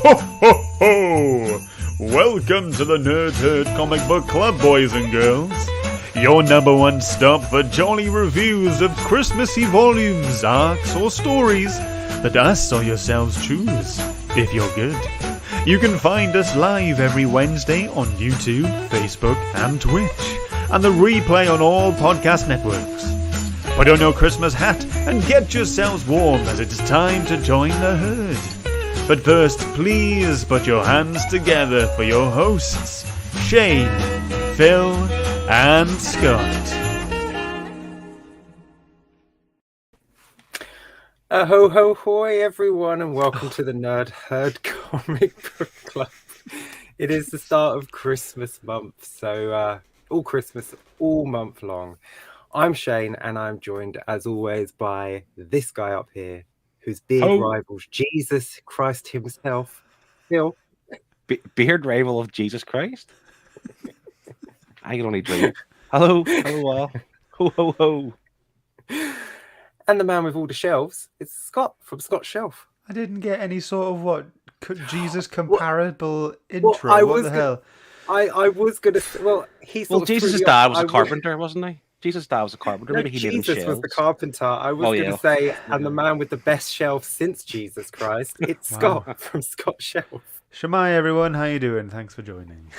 Ho ho ho! Welcome to the Nerd Herd Comic Book Club, boys and girls. Your number one stop for jolly reviews of Christmassy volumes, arcs, or stories that us or yourselves choose, if you're good. You can find us live every Wednesday on YouTube, Facebook, and Twitch, and the replay on all podcast networks. Put on your Christmas hat and get yourselves warm as it's time to join the herd. But first, please put your hands together for your hosts, Shane, Phil, and Scott. Ho ho hoy everyone, and welcome to the Nerd Herd Comic Book Club. It is the start of Christmas month, so all Christmas, all month long. I'm Shane, and I'm joined as always by this guy up here, whose beard rivals Jesus Christ himself, Phil. Beard rival of Jesus Christ? I can only dream. Hello all. Ho ho ho. And the man with all the shelves, it's Scott from Scott's Shelf. I didn't get any sort of Jesus comparable intro. What the hell? I was going to say, Jesus' dad was a carpenter, wasn't he? Jesus' dad was a carpenter. Maybe he Jesus made him was the carpenter. I was going to say, and the man with the best shelf since Jesus Christ, it's Scott from Scott's Shelf. Shemai, everyone. How you doing? Thanks for joining.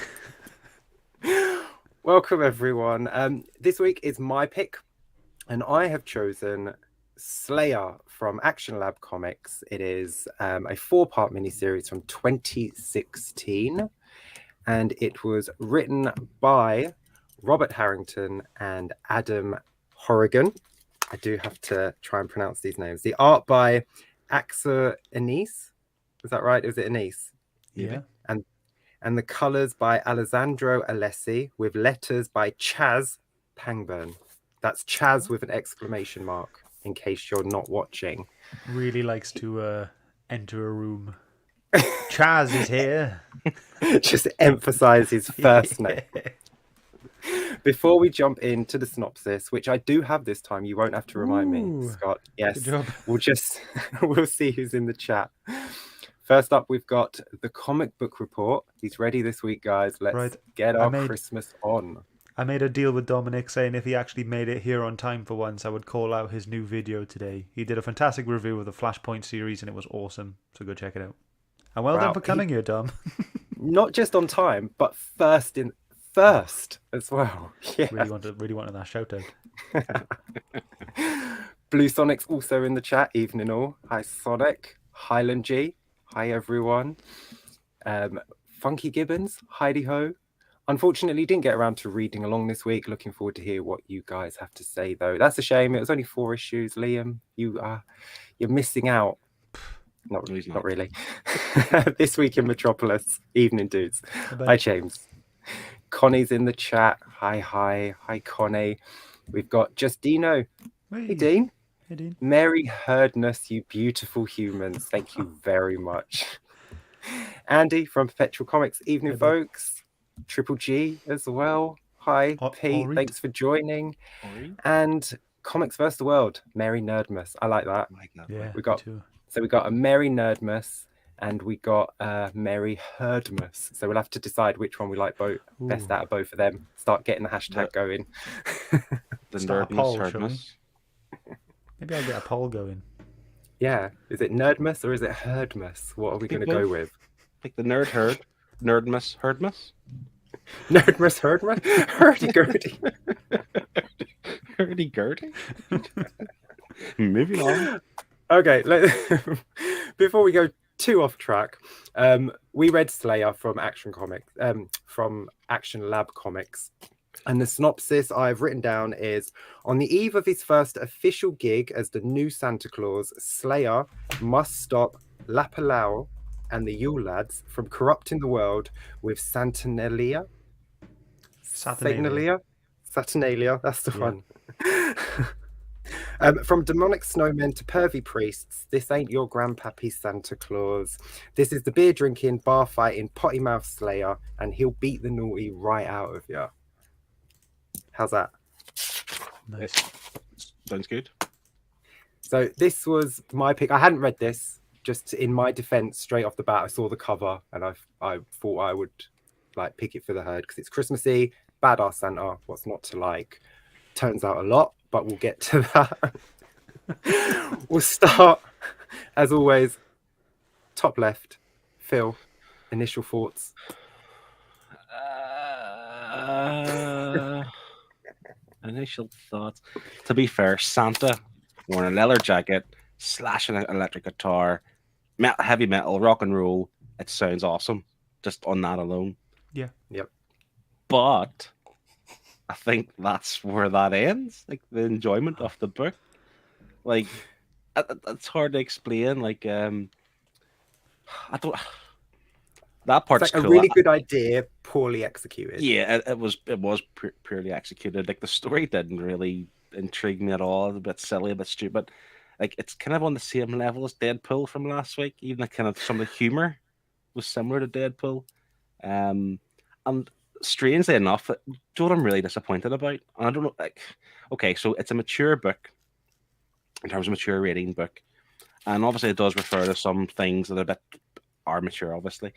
Welcome, everyone. This week is my pick, and I have chosen Sleigher from Action Lab Comics. It is a 4-part miniseries from 2016, and it was written by Robert Harrington and Adam Horrigan. I do have to try and pronounce these names. The art by Axur Eneas. Is that right? Is it Eneas? Yeah. And the colours by Alessandro Alessi, with letters by Chaz Pangburn. That's Chaz with an exclamation mark, in case you're not watching. Really likes to enter a room. Chaz is here. Just emphasise his first name. Before we jump into the synopsis, which I do have this time, you won't have to remind me, Scott. Yes, good job. We'll see who's in the chat. First up, we've got the comic book report. He's ready this week, guys. Let's get our Christmas on. I made a deal with Dominic saying if he actually made it here on time for once, I would call out his new video today. He did a fantastic review of the Flashpoint series and it was awesome. So go check it out. And well done for coming here, Dom. Not just on time, but first as well. Yeah. Really wanted that shout out. Blue Sonic's also in the chat, evening all. Hi Sonic. Highland G. Hi everyone. Funky Gibbons. Heidi ho. Unfortunately, didn't get around to reading along this week. Looking forward to hear what you guys have to say, though. That's a shame. It was only 4 issues. Liam, you're missing out. Not really. This week in Metropolis. Evening, dudes. Hi, James. Connie's in the chat. Hi, Connie. We've got Justino. Hey, Dean. Hey, Dean. Mary Herdness, you beautiful humans. Thank you very much. Andy from Perpetual Comics. Evening, folks. Triple G as well. Hi, Pete. Thanks for joining. And Comics vs. the World. Mary Nerdmas. I like that. Yeah, we got a Mary Nerdmas and we got Mary Herdmas. So we'll have to decide which one we like best out of both of them. Start getting the hashtag going. The Nerdmas. Maybe I'll get a poll going. Yeah. Is it Nerdmas or is it Herdmas? What are we going to go with? Like the Nerd Herd. Nerdmas. Herdmas? Nerdmas, Herdmas? Hurdy-gurdy. Hurdy-gurdy? Moving on. Okay, before we go too off track, we read Sleigher from Action Lab Comics. And the synopsis I've written down is, on the eve of his first official gig as the new Santa Claus, Sleigher must stop Lapalau and the Yule Lads from corrupting the world with Saturnalia, that's the one. From demonic snowmen to pervy priests, this ain't your grandpappy Santa Claus. This is the beer drinking, bar fighting, potty mouth Sleigher, and he'll beat the naughty right out of you. How's that? Nice. Sounds good. So this was my pick. I hadn't read this. just in my defense, straight off the bat, I saw the cover and I thought I would like pick it for the herd because it's Christmassy, badass Santa, what's not to like? Turns out a lot, but we'll get to that. We'll start, as always, top left. Phil, initial thoughts. Initial thoughts. To be fair, Santa wearing a leather jacket, slashing an electric guitar, heavy metal, rock and roll. It sounds awesome just on that alone. Yeah. Yep. But I think that's where that ends. Like the enjoyment of the book. Like it's hard to explain. Like I don't. That part's it's like cool. a really good idea, poorly executed. Yeah, it was purely executed. Like the story didn't really intrigue me at all. It's a bit silly, a bit stupid. Like it's kind of on the same level as Deadpool from last week. Even the kind of some of the humor was similar to Deadpool. And strangely enough, do you know what I'm really disappointed about? And I don't know. Like, okay, so it's a mature book in terms of mature reading book, and obviously it does refer to some things that are mature, obviously.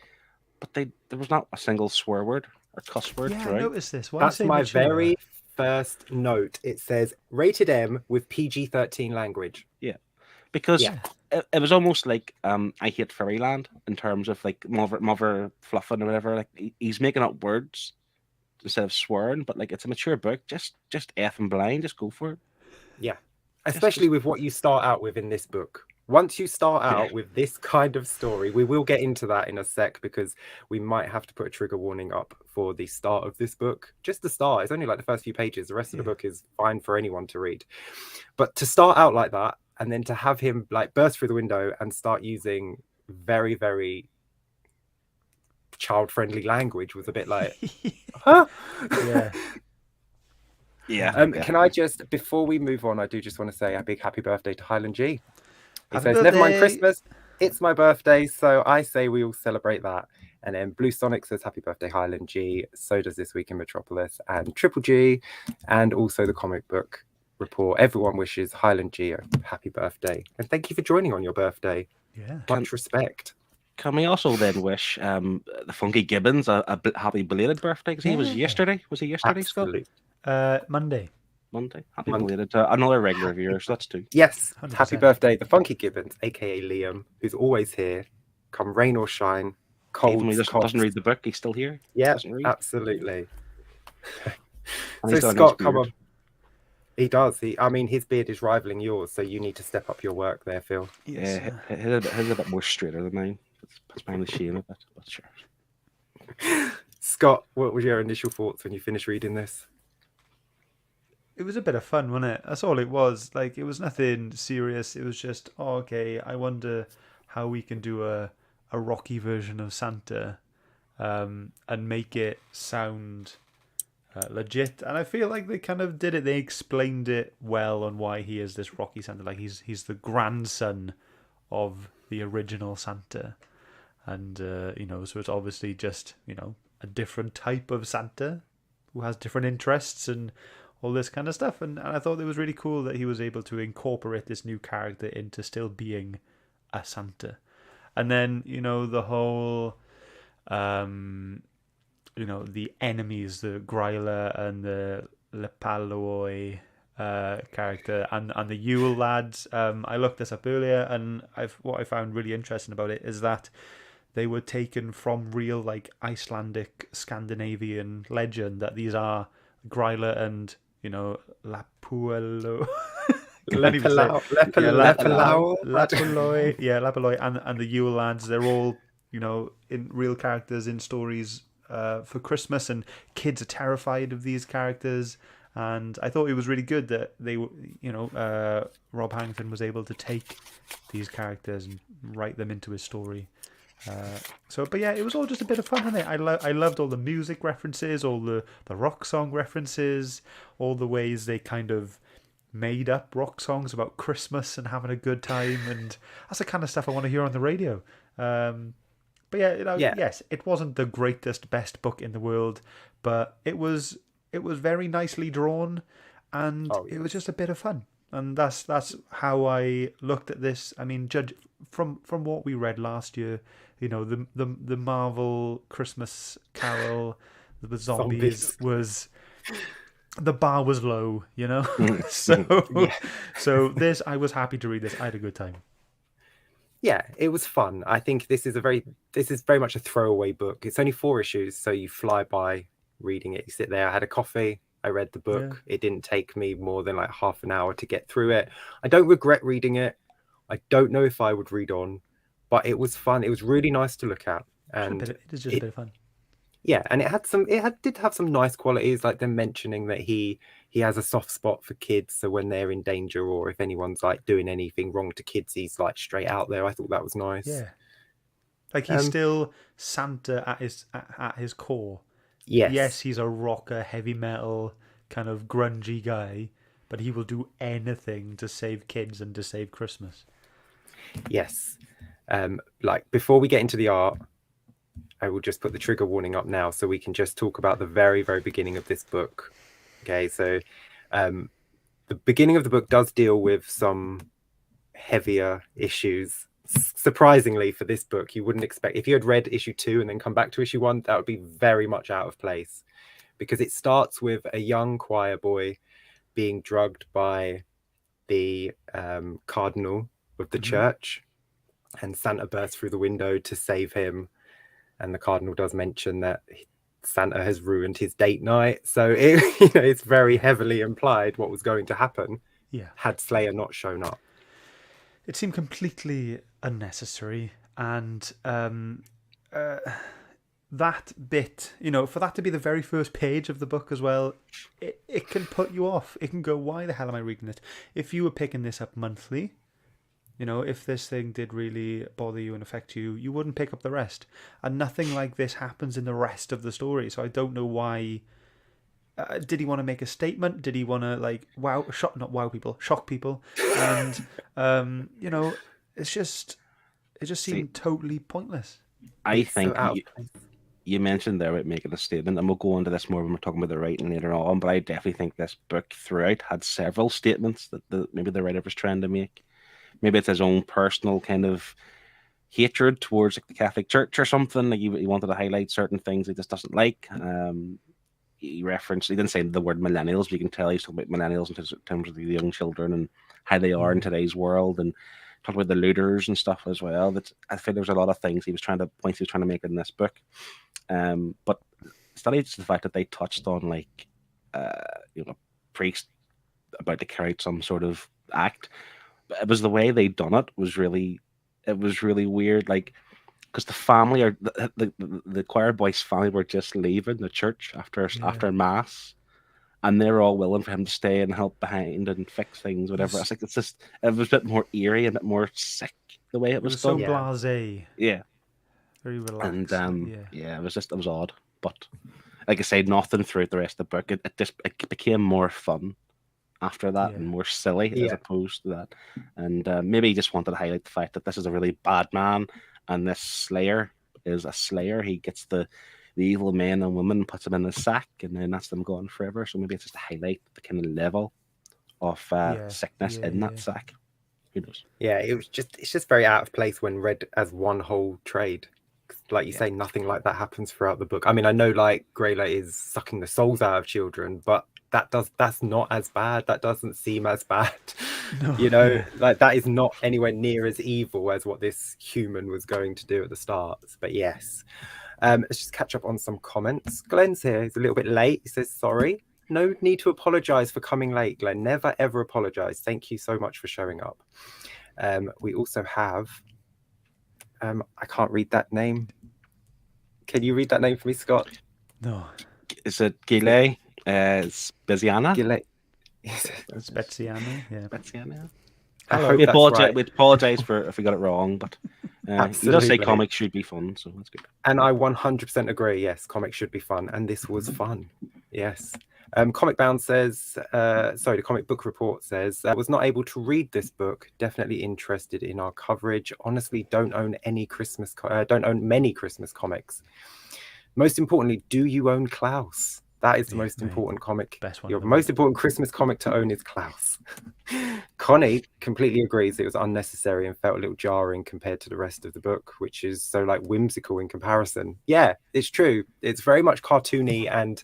But there was not a single swear word or cuss word. Yeah, right? I noticed this. Why That's say my mature? very first note. It says rated M with PG-13 language. Yeah, because Yeah. it was almost like I hate Fairyland in terms of like mother fluffing or whatever. Like he's making up words instead of swearing, but like it's a mature book. Just effing blind. Just go for it. Yeah. Especially with what you start out with in this book. Once you start out with this kind of story, we will get into that in a sec because we might have to put a trigger warning up for the start of this book. Just the start. It's only like the first few pages. The rest of the book is fine for anyone to read. But to start out like that and then to have him like burst through the window and start using very, very child-friendly language was a bit like, huh? Yeah. Yeah. Can I just, before we move on, I do just want to say a big happy birthday to Highland G. He Happy says, never mind birthday. Christmas, it's my birthday, so I say we all celebrate that. And then Blue Sonic says, happy birthday, Highland G. So does This Week in Metropolis and Triple G, and also the comic book report. Everyone wishes Highland G a happy birthday. And thank you for joining on your birthday. Yeah. Much respect. Can we also then wish the Funky Gibbons a happy belated birthday? Because he was yesterday. Was he yesterday, Scott? Absolutely. Monday. Monday. Happy belated to another regular viewer. So that's two. Yes, 100%. happy birthday, the Funky Gibbons, aka Liam, who's always here, come rain or shine, cold. Even when he doesn't read the book, he's still here. Yeah, Doesn't read. absolutely. And So he's got a nice Scott, come beard. on. He does. I mean, his beard is rivaling yours, so you need to step up your work there, Phil. Yeah, his is a bit more straighter than mine. It's mainly shame a bit, but sure. Scott, what were your initial thoughts when you finished reading this? It was a bit of fun, wasn't it? That's all it was. Like, it was nothing serious. It was just, okay, I wonder how we can do a rocky version of Santa and make it sound legit. And I feel like they kind of did it. They explained it well on why he is this rocky Santa. Like, he's the grandson of the original Santa. And, so it's obviously just, a different type of Santa who has different interests and all this kind of stuff. And I thought it was really cool that he was able to incorporate this new character into still being a Santa. And then, the whole, the enemies, the Gryla and the Lepaloi character and the Yule lads. I looked this up earlier, and what I found really interesting about it is that they were taken from real, like, Icelandic, Scandinavian legend, that these are Gryla and, Lapuelo. Lapaloi and the Yule lads. They're all, in real characters in stories for Christmas, and kids are terrified of these characters. And I thought it was really good that they, Rob Harrington was able to take these characters and write them into his story. But yeah, it was all just a bit of fun, wasn't it? I loved all the music references, all the rock song references, all the ways they kind of made up rock songs about Christmas and having a good time, and that's the kind of stuff I want to hear on the radio. But yeah, yes, it wasn't the greatest, best book in the world, but it was very nicely drawn, and it was just a bit of fun. and that's how I looked at this. I mean, judge from what we read last year, the Marvel Christmas Carol with zombies was, the bar was low, so Yeah. so this, I was happy to read this. I had a good time. Yeah, it was fun. I think this is very much a throwaway book. It's only 4 issues, so you fly by reading it. You sit there. I had a coffee. I read the book. It didn't take me more than like half an hour to get through it. I don't regret reading it. I don't know if I would read on, but it was fun. It was really nice to look at, and it is just a bit of fun. Yeah, and did have some nice qualities, like them mentioning that he has a soft spot for kids, so when they're in danger or if anyone's like doing anything wrong to kids, he's like straight out there. I thought that was nice. Yeah, like he's still Santa at his core. Yes, he's a rocker, heavy metal, kind of grungy guy, but he will do anything to save kids and to save Christmas. Yes. Like before we get into the art, I will just put the trigger warning up now so we can just talk about the very, very beginning of this book. Okay, so the beginning of the book does deal with some heavier issues. Surprisingly, for this book, you wouldn't expect, if you had read issue 2 and then come back to issue 1, that would be very much out of place, because it starts with a young choir boy being drugged by the cardinal of the church, and Santa bursts through the window to save him. And the cardinal does mention that Santa has ruined his date night. So it's very heavily implied what was going to happen had Sleigher not shown up. It seemed completely unnecessary. And that bit, for that to be the very first page of the book as well, it can put you off. It can go, why the hell am I reading it? If you were picking this up monthly, if this thing did really bother you and affect you, you wouldn't pick up the rest. And nothing like this happens in the rest of the story. So I don't know why. Did he want to make a statement? Did he want to shock people? And it just seemed totally pointless. I think you mentioned there about making a statement, and we'll go into this more when we're talking about the writing later on. But I definitely think this book throughout had several statements that maybe the writer was trying to make. Maybe it's his own personal kind of hatred towards like the Catholic Church or something. Like he wanted to highlight certain things he just doesn't like. He didn't say the word millennials, but you can tell he's talking about millennials in terms of the young children and how they are in today's world, and talk about the looters and stuff as well. That I feel there's a lot of things he was trying to make in this book. But studied the fact that they touched on like priest about to carry out some sort of act. But it was the way they done it was really weird. Like, because the family or the choir boy's family were just leaving the church after mass, and they're all willing for him to stay and help behind and fix things, whatever. I was like, it was a bit more eerie and a bit more sick the way it was so done. blasé. Yeah, very relaxed. And it was odd. But like I said, nothing throughout the rest of the book. It became more fun after that and more silly as opposed to that. And maybe he just wanted to highlight the fact that this is a really bad man, and this Sleigher is a slayer. He gets the evil men and women, puts them in a sack, and then that's them gone forever. So maybe it's just to highlight the kind of level of sickness in that sack. Who knows? Yeah, it's just very out of place when read as one whole trade. Like you say, nothing like that happens throughout the book. I mean, I know like Greylight is sucking the souls out of children, but that's not as bad. That doesn't seem as bad. No, like that is not anywhere near as evil as what this human was going to do at the start. But yes, let's just catch up on some comments. Glenn's here. He's a little bit late. He says sorry. No need to apologize for coming late, Glenn. Never ever apologize. Thank you so much for showing up. We also have I can't read that name. Can you read that name for me, Scott? No. Is it Gile? It's Beziana? Gile. It's Beziana, yeah. Beziana. We we apologize for if we got it wrong, but he does say comics should be fun, so that's good. And I 100% agree. Yes, comics should be fun, and this was fun. Yes. Comic Bound says, the Comic Book Report says, was not able to read this book. Definitely interested in our coverage. Honestly, don't own many Christmas comics. Most importantly, do you own Claus? That is the Yeah, most mate. important comic. Best one Your ever. most important Christmas comic to own is Klaus. Connie completely agrees it was unnecessary and felt a little jarring compared to the rest of the book, which is so like whimsical in comparison. Yeah, it's true. It's very much cartoony and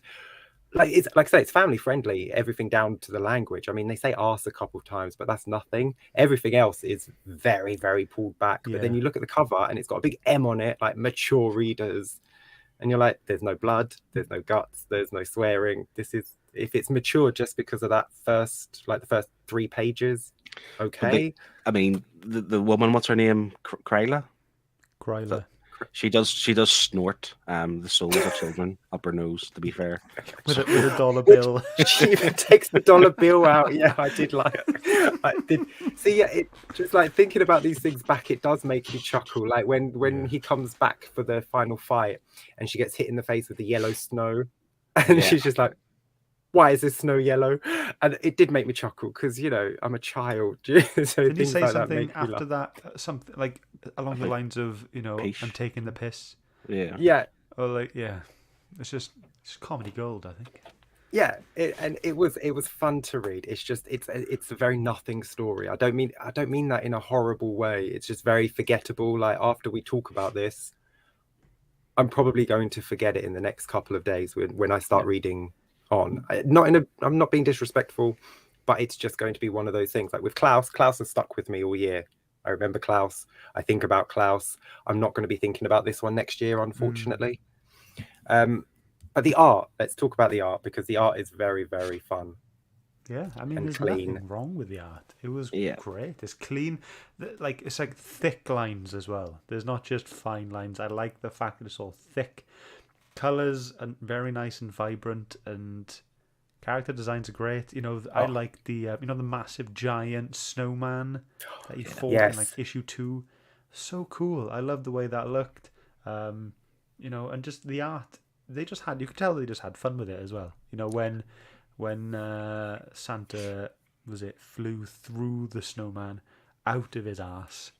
it's like I say, it's family friendly. Everything down to the language. I mean, they say arse a couple of times, but that's nothing. Everything else is very, very pulled back. But then Yeah. you look at the cover and it's got a big M on it, like mature readers. And you're like, there's no blood, there's no guts, there's no swearing. This is, if it's mature just because of that first, like the first 3 pages, okay. I mean, the woman, what's her name? Kryla? Gryla. She does snort the souls of children up her nose, to be fair. With a dollar bill. She even takes the dollar bill out. Yeah, I did like it. I did see. Yeah, it just like thinking about these things back. It does make you chuckle. Like when he comes back for the final fight, and she gets hit in the face with the yellow snow, and she's just like, "Why is this snow yellow?" And it did make me chuckle because I'm a child. So Did he things say like that something make me after laugh. that? Something like along the lines of, Peace. I'm taking the piss. Yeah. Yeah, Or like, yeah. It's comedy gold, I think. yeah, it was fun to read. It's just it's a very nothing story. I don't mean that in a horrible way. It's just very forgettable. Like after we talk about this, I'm probably going to forget it in the next couple of days when I start reading on. I'm not being disrespectful, but it's just going to be one of those things. Like with Klaus has stuck with me all year. I remember Klaus. I think about Klaus. I'm not going to be thinking about this one next year, unfortunately. But the art, let's talk about the art because the art is very, very fun. Yeah, I mean, And there's clean. nothing wrong with the art. It was Yeah. great. It's clean. It's like thick lines as well. There's not just fine lines. I like the fact that it's all thick. Colors and very nice and vibrant, and character designs are great. I like the the massive giant snowman that he fought in like issue 2. So cool. I love the way that looked. And just the art. You could tell they just had fun with it as well. When Santa flew through the snowman out of his ass.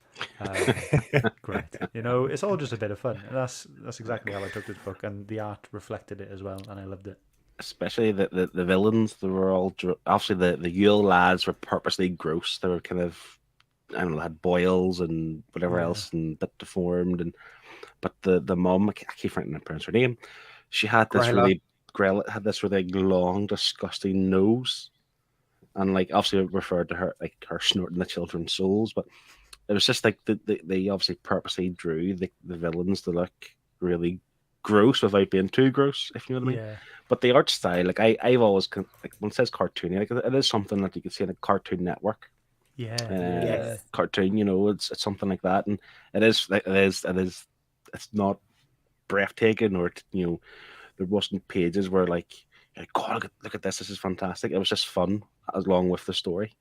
Great. It's all just a bit of fun. And that's exactly how I took this book, and the art reflected it as well, and I loved it. Especially the villains, they were all obviously the Yule lads were purposely gross. They were kind of, I don't know, had boils and whatever else, and a bit deformed. But the mom, I keep forgetting to pronounce her name. She had this really long, disgusting nose, and like obviously referred to her like her snorting the children's souls. But it was just like they obviously purposely drew the villains to look really gross without being too gross, if you know what I mean. Yeah. But the art style, like I've always like when it says cartoony, like it is something that you can see in a Cartoon Network. Yeah. Cartoon, it's something like that, and it's not breathtaking, or there wasn't pages where like God, look at this is fantastic. It was just fun along with the story.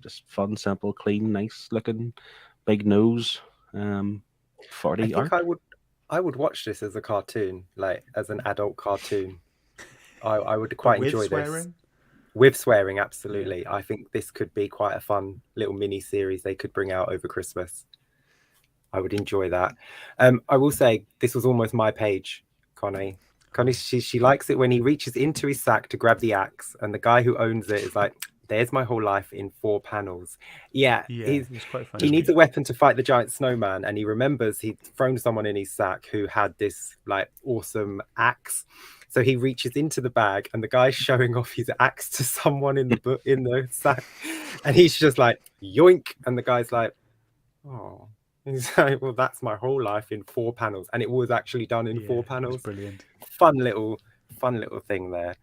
Just fun, simple, clean, nice looking, big nose. 40 I think art. I would watch this as a cartoon, like as an adult cartoon. I would quite enjoy this. With swearing, absolutely. I think this could be quite a fun little mini series they could bring out over Christmas. I would enjoy that. I will say this was almost my page, Connie. Connie, she likes it when he reaches into his sack to grab the axe, and the guy who owns it is like, "There's my whole life in 4 panels." Yeah, it's quite funny. He needs a weapon to fight the giant snowman, and he remembers he'd thrown someone in his sack who had this like awesome axe. So he reaches into the bag, and the guy's showing off his axe to someone in the sack, and he's just like, "Yoink!" And the guy's like, "Oh." He's like, "Well, that's my whole life in 4 panels," and it was actually done in 4 panels. Brilliant. Fun little thing there.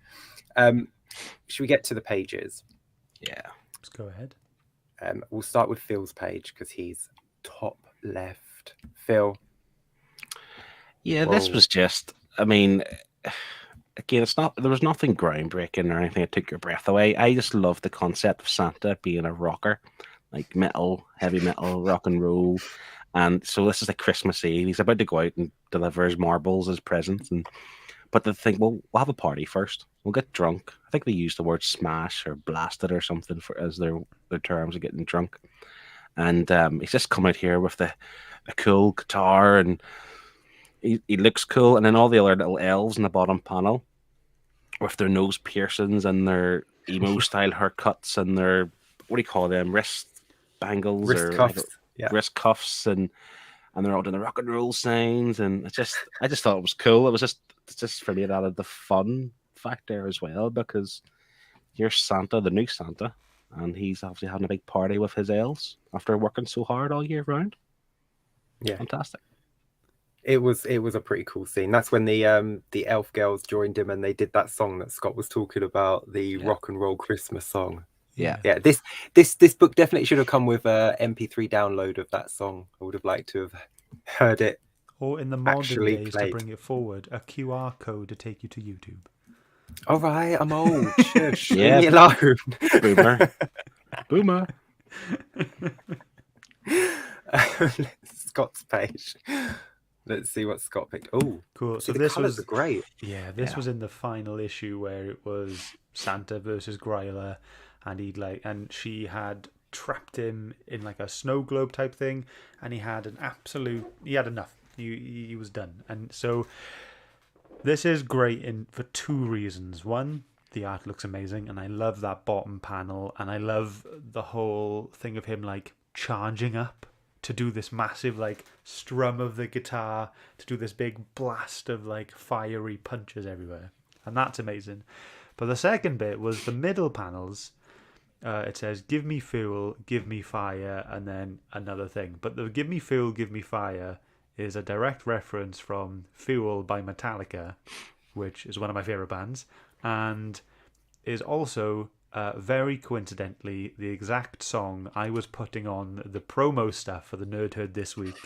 Should we get to the pages? Yeah, let's go ahead. We'll start with Phil's page because he's top left. Phil. Yeah, this was just. I mean, again, there was nothing groundbreaking or anything that took your breath away. I just love the concept of Santa being a rocker, like heavy metal, rock and roll. And so this is like Christmas Eve. He's about to go out and deliver his marbles as presents. But they think, well, we'll have a party first. We'll get drunk. I think they use the word smash or blasted or something as their terms of getting drunk. And he's just come out here with the cool guitar, and he looks cool. And then all the other little elves in the bottom panel with their nose piercings and their emo style haircuts and their, what do you call them, wrist bangles Wrist or cuffs. Yeah. wrist cuffs, and they're all doing the rock and roll signs, and I just thought it was cool. It's just for me it added the fun factor as well, because here's Santa, the new Santa, and he's obviously having a big party with his elves after working so hard all year round. Yeah. Fantastic. It was a pretty cool scene. That's when the elf girls joined him and they did that song that Scott was talking about, the rock and roll Christmas song. Yeah. Yeah, this book definitely should have come with a MP3 download of that song. I would have liked to have heard it. Or in the modern Actually days, played. to bring it forward, a QR code to take you to YouTube. All right, I'm old. Shush, Yeah. leave me alone. Boomer. Boomer. Scott's page. Let's see what Scott picked. Oh, Cool. So the this colours was are great. Yeah, this was in the final issue where it was Santa versus Gryla, and she had trapped him in like a snow globe type thing, and he had enough. He was done. And so this is great for two reasons. One, the art looks amazing, and I love that bottom panel, and I love the whole thing of him like charging up to do this massive like strum of the guitar, to do this big blast of like fiery punches everywhere, and that's amazing. But the second bit was the middle panels. It says "Give me fuel, give me fire," and then another thing. But the "Give me fuel, give me fire" is a direct reference from "Fuel" by Metallica, which is one of my favorite bands, and is also very coincidentally the exact song I was putting on the promo stuff for the Nerd Herd this week,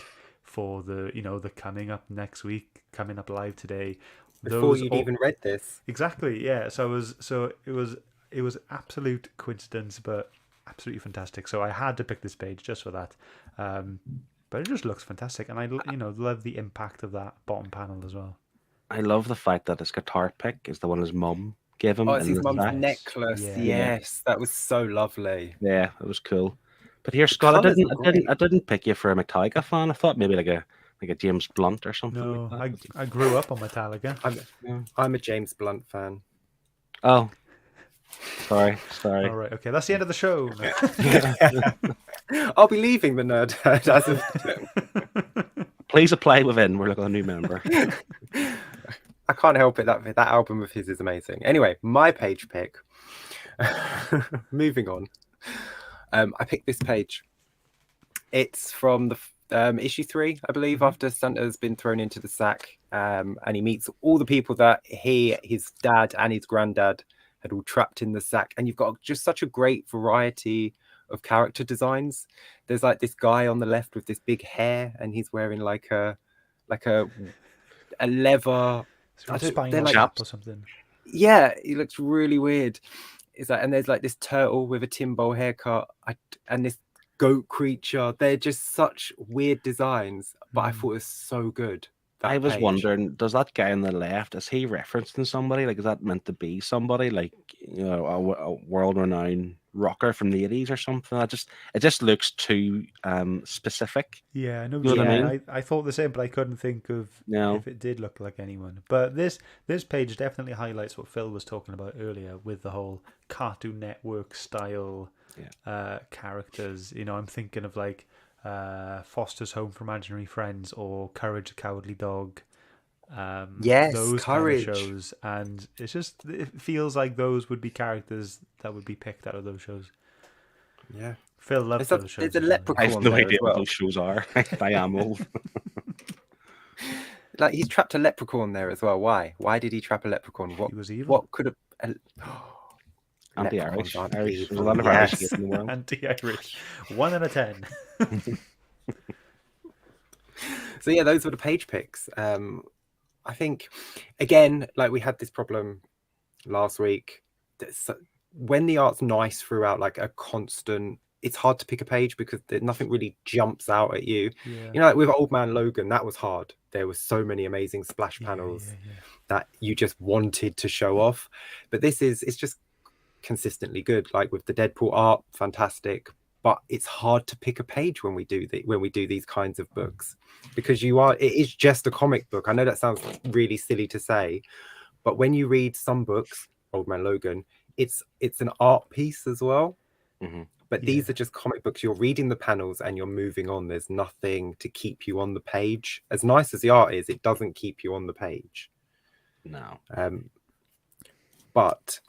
for the the coming up next week, coming up live today. Before you'd even read this. Exactly, yeah. It was absolute coincidence, but absolutely fantastic. So I had to pick this page just for that. But it just looks fantastic, and I love the impact of that bottom panel as well. I love the fact that his guitar pick is the one his mum gave him. Oh, it's in his the mum's sack. necklace. Yeah. Yes, that was so lovely. Yeah, it was cool. But here, Scott, colours are great. I didn't pick you for a Metallica fan. I thought maybe like a James Blunt or something. No, like that. I grew up on Metallica. I'm a James Blunt fan. Oh, sorry. All right, okay, that's the end of the show. I'll be leaving the Nerd Herd as of Please apply within. We're looking at a new member. I can't help it. That album of his is amazing. Anyway, my page pick. Moving on. I picked this page. It's from the issue 3, I believe, after Santa's been thrown into the sack, and he meets all the people that his dad, and his granddad had all trapped in the sack. And you've got just such a great variety of character designs. There's like this guy on the left with this big hair, and he's wearing like a leather. Spinal like tap or something. Yeah, he looks really weird. And there's like this turtle with a Timbo haircut, and this goat creature. They're just such weird designs, but I thought it was so good. I was wondering, does that guy on the left, is he referencing somebody? Like, is that meant to be somebody like, a world-renowned rocker from the 80s or something? It just looks too specific. Yeah, no, You know what I mean? I thought the same, but I couldn't think of if it did look like anyone. But this page definitely highlights what Phil was talking about earlier with the whole Cartoon Network style characters. I'm thinking of like Foster's Home for Imaginary Friends or Courage the Cowardly Dog. Yes, those Courage. kind of shows, and it feels like those would be characters that would be picked out of those shows. Yeah, Phil loves those shows. There's a leprechaun. I have no there idea as well. what those shows are. I am old. Like, he's trapped a leprechaun there as well. Why? Why did he trap a leprechaun? He was evil. What could have? Anti-Irish. Leprechauns aren't There's a evil. lot of Irish kids in the world. Anti-Irish. 1 out of 10. So yeah, those were the page picks. I think, again, like we had this problem last week. When the art's nice throughout, like a constant, it's hard to pick a page because nothing really jumps out at you. Yeah. Like with Old Man Logan, that was hard. There were so many amazing splash panels that you just wanted to show off. But it's just consistently good. Like with the Deadpool art, fantastic. But it's hard to pick a page when we do these kinds of books, because it is just a comic book. I know that sounds really silly to say, But when you read some books, Old Man Logan, it's an art piece as well. Mm-hmm. But these are just comic books. You're reading the panels and you're moving on. There's nothing to keep you on the page. As nice as the art is, it doesn't keep you on the page. No. But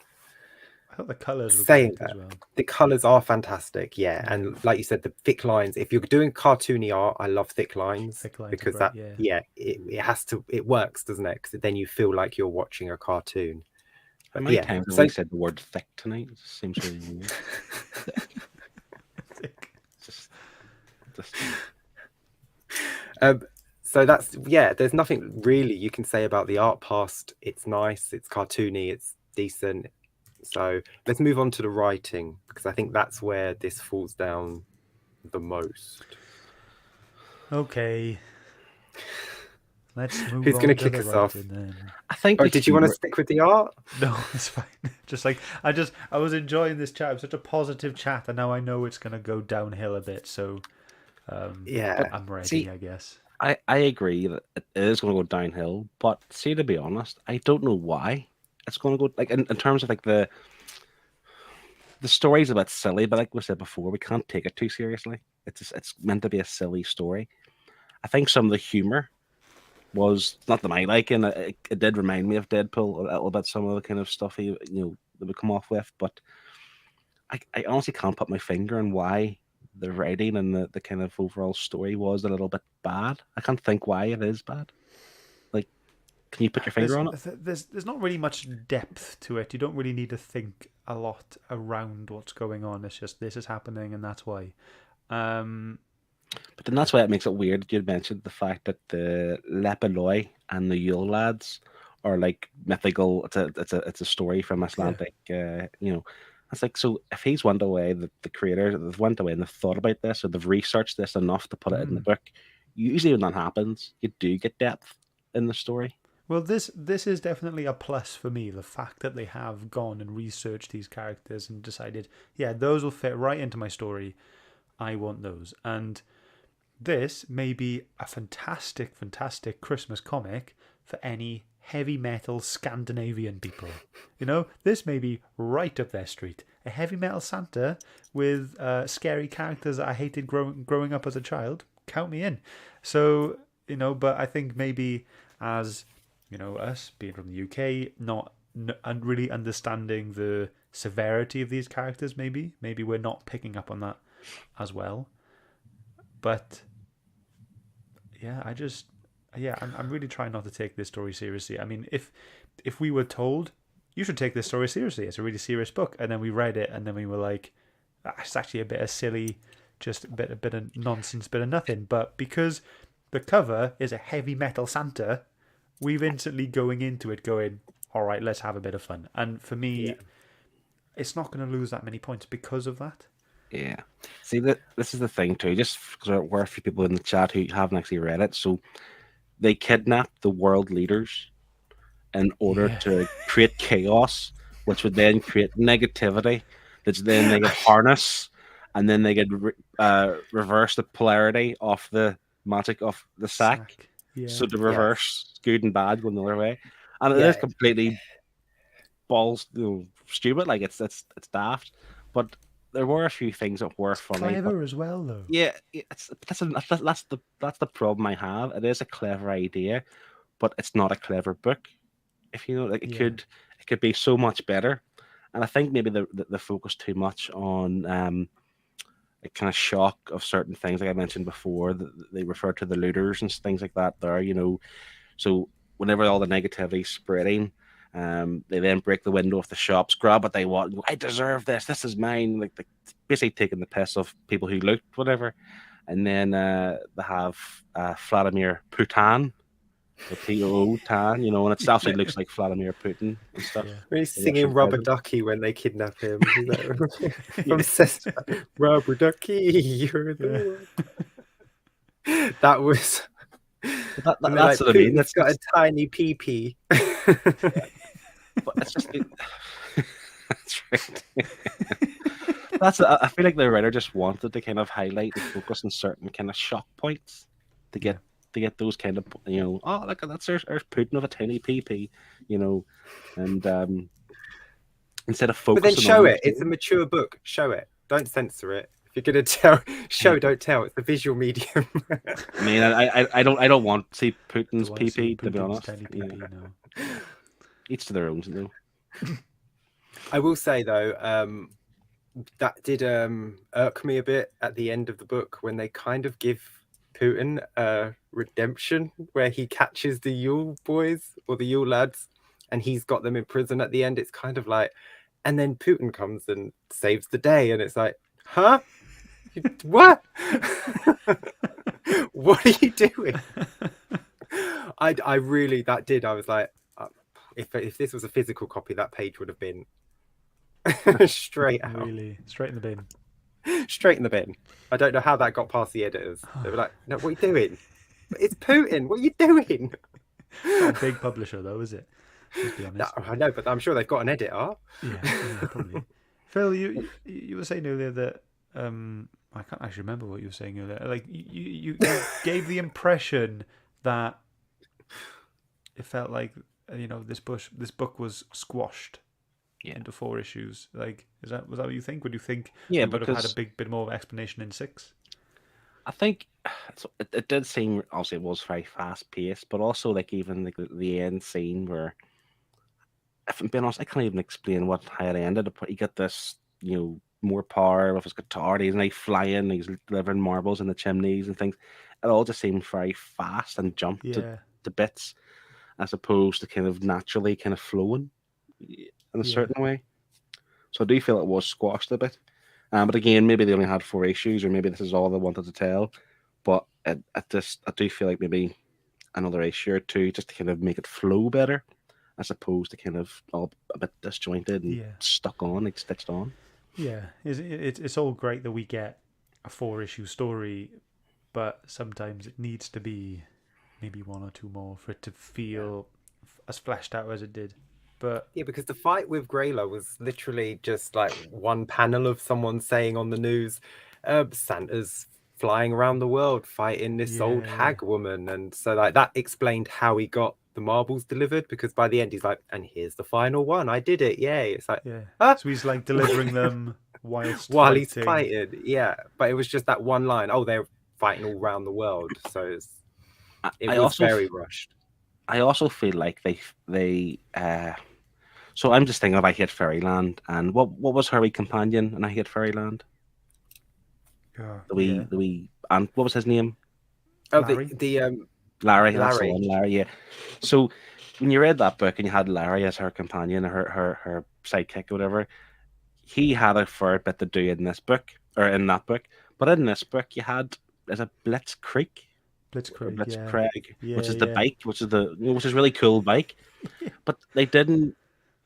I thought the colours were saying great that, as well. the colours are fantastic, yeah. And like you said, the thick lines. If you're doing cartoony art, I love thick lines, Thick lines because are that, great, it has to, it works, doesn't it? Because then you feel like you're watching a cartoon. How But many yeah, times have so we said the word thick tonight? It just seems really weird. just so that's, there's nothing really you can say about the art past. It's nice, it's cartoony, it's decent. So let's move on to the writing, because I think that's where this falls down the most. Okay. Let's move Who's on gonna to kick the us off? writing then. I think. Or did you want to stick with the art? No, it's fine. Just like I was enjoying this chat. It was such a positive chat, and now I know it's gonna go downhill a bit. So, Yeah. I'm ready, See, I guess. I agree that it is going to go downhill, but see, to be honest, I don't know why it's going to go, like, in terms of like the story's a bit silly, but like we said before, we can't take it too seriously. It's meant to be a silly story. I think some of the humor was not to my liking. It did remind me of Deadpool a little bit. Some of the kind of stuff he that would come off with, but I honestly can't put my finger on why the writing and the kind of overall story was a little bit bad. I can't think why it is bad. Like, can you put your finger on it? There's not really much depth to it. You don't really need to think a lot around what's going on. It's just this is happening and that's why. But then that's why it makes it weird that you mentioned the fact that the Lepaloi and the Yule lads are like mythical. It's a story from Icelandic. It's like, so if he's went away, the creators they've went away and they've thought about this or they've researched this enough to put it in the book. Usually when that happens, you do get depth in the story. Well, this is definitely a plus for me. The fact that they have gone and researched these characters and decided, yeah, those will fit right into my story. I want those. And this may be a fantastic, fantastic Christmas comic for any heavy metal Scandinavian people. This may be right up their street. A heavy metal Santa with scary characters that I hated growing up as a child. Count me in. So, but I think maybe as, us being from the UK, not really understanding the severity of these characters, maybe we're not picking up on that as well. But yeah, I'm really trying not to take this story seriously. I mean, if we were told you should take this story seriously, it's a really serious book, and then we read it, and then we were like, it's actually a bit of silly, just a bit of nonsense, bit of nothing. But because the cover is a heavy metal Santa, we've instantly going into it going, all right, let's have a bit of fun. And for me, it's not going to lose that many points because of that. Yeah. See, this is the thing too. Just because there were a few people in the chat who haven't actually read it, so they kidnapped the world leaders in order to create chaos, which would then create negativity, which then they could harness, and then they could reverse the polarity of the magic of the sack. Yeah. So to reverse good and bad going the other way, and it is completely balls stupid. Like it's daft, but there were a few things that were funny. Clever as well, though. Yeah, that's the problem I have. It is a clever idea, but it's not a clever book. If you know, like it could be so much better. And I think maybe the focus too much on a kind of shock of certain things, like I mentioned before. They refer to the looters and things like that. There, so whenever all the negativity spreading. They then break the window of the shops, grab what they want. I deserve this. This is mine. Like basically taking the piss of people who loot, whatever. And then they have Vladimir Putin, the P-O-O-Tan, and it actually looks like Vladimir Putin and stuff. When he's singing Rubber Ducky when they kidnap him. Rubber Ducky, you're the one. That was. That's what I mean. It's got a tiny pee-pee. But it's just that's right. I feel like the writer just wanted to kind of highlight and focus on certain kind of shock points to get to get those kind of, oh, look, that's there's Putin with a tiny PP, and instead of But then focusing show on it. It's a mature book. Show it. Don't censor it. If you're gonna tell, show, don't tell. It's the visual medium. I mean, I don't want to see Putin's Don't wanna see PP, to be Putin's honest. tiny PP, no. Each to their own, I will say though, that did irk me a bit at the end of the book when they kind of give Putin a redemption where he catches the Yule boys or the Yule lads and he's got them in prison at the end. It's kind of like, and then Putin comes and saves the day and it's like, huh? What? What are you doing? I really, that did. I was like, if this was a physical copy, that page would have been straight out. Really, straight in the bin. Straight in the bin. I don't know how that got past the editors. They were like, no, what are you doing? It's Putin. What are you doing? Not a big publisher, though, is it? Let's be honest. I know, but I'm sure they've got an editor. Yeah, probably. Phil, you were saying earlier that I can't actually remember what you were saying earlier. Like you gave the impression that it felt like this book was squashed into 4 issues. Like, was that what you think? Would you think we would have had a big bit more of explanation in 6? I think it did seem, obviously it was very fast paced, but also like even like the end scene where, if I'm being honest, I can't even explain how it ended. He got this, more power with his guitar. He's like flying. He's delivering marbles in the chimneys and things. It all just seemed very fast and jumped to bits, as opposed to kind of naturally kind of flowing in a certain way. So I do feel it was squashed a bit. But again, maybe they only had 4 issues, or maybe this is all they wanted to tell. But I do feel like maybe another issue or 2 just to kind of make it flow better, as opposed to kind of all a bit disjointed and stuck on, like stitched on. Yeah, it's all great that we get a 4-issue story, but sometimes it needs to be maybe 1 or 2 more for it to feel as fleshed out as it did. But yeah, because the fight with Grayla was literally just like one panel of someone saying on the news, Santa's flying around the world fighting this old hag woman, and so like that explained how he got the marbles delivered, because by the end he's like, and here's the final one, I did it, yay. It's like, so he's like delivering them while he's fighting. But it was just that one line, they're fighting all around the world, so it was very rushed. I also feel like they so I'm just thinking of I Hate Fairyland, and what was her wee companion in I Hate Fairyland? The wee and what was his name? Larry? Larry. That's the one, Larry. Yeah. So when you read that book and you had Larry as her companion, her sidekick or whatever, he had a fair bit to do in this book or in that book. But in this book, you had Blitzkrieg, which is the bike, which is really cool bike. But they didn't.